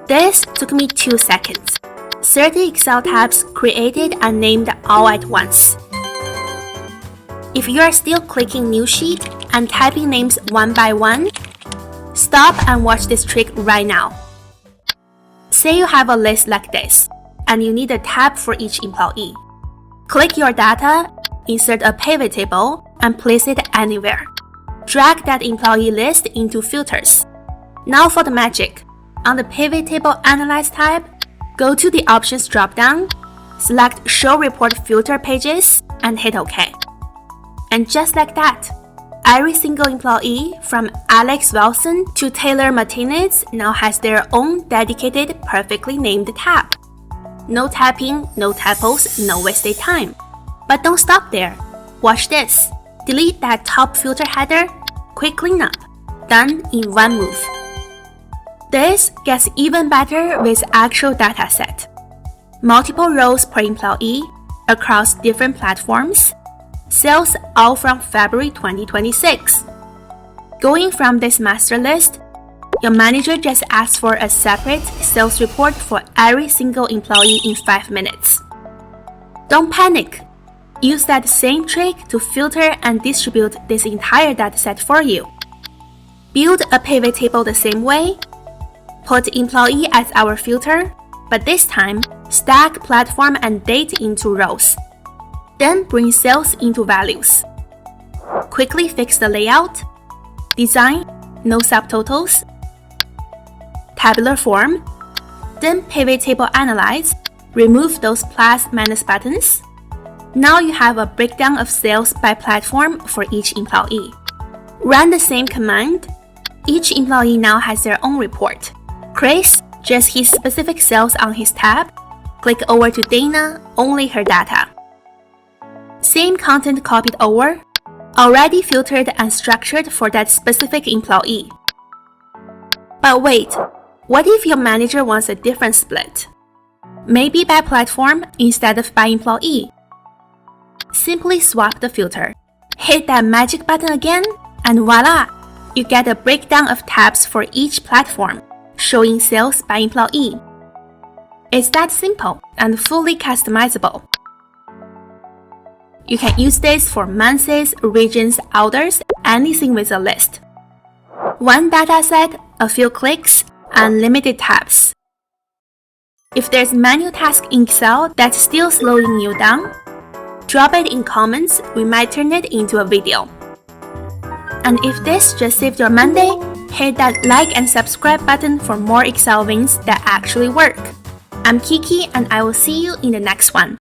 This took me 2 seconds. 30 Excel tabs created and named all at once. If you are still clicking New Sheet and typing names one by one, stop and watch this trick right now. Say you have a list like this, and you need a tab for each employee. Click your data, insert a pivot table, and place it anywhere. Drag that employee list into filters. Now for the magic. On the Pivot Table Analyze tab, go to the Options drop-down, select Show Report Filter Pages, and hit OK. And just like that, every single employee from Alex Wilson to Taylor Martinez now has their own dedicated, perfectly named tab. No tapping, no typos, no wasted time. But don't stop there. Watch this. Delete that top filter header. Quick cleanup. Done in one move. This gets even better with actual dataset. Multiple rows per employee across different platforms. Sales all from February 2026. Going from this master list, your manager just asks for a separate sales report for every single employee in 5 minutes. Don't panic. Use that same trick to filter and distribute this entire dataset for you. Build a pivot table the same way. Put employee as our filter, but this time, stack platform and date into rows. Then bring sales into values. Quickly fix the layout. Design, no subtotals. Tabular form. Then pivot table analyze. Remove those plus minus buttons. Now you have a breakdown of sales by platform for each employee. Run the same command. Each employee now has their own report. Chris, just his specific sales on his tab. Click over to Dana, only her data. Same content copied over, already filtered and structured for that specific employee. But wait, what if your manager wants a different split? Maybe by platform instead of by employee. Simply swap the filter. Hit that magic button again, and voila! You get a breakdown of tabs for each platform, showing sales by employee. It's that simple and fully customizable. You can use this for months, regions, orders, anything with a list. One dataset, a few clicks, unlimited tabs. If there's manual task in Excel that's still slowing you down, drop it in comments, we might turn it into a video. And if this just saved your Monday, hit that like and subscribe button for more Excel wins that actually work. I'm Kiki and I will see you in the next one.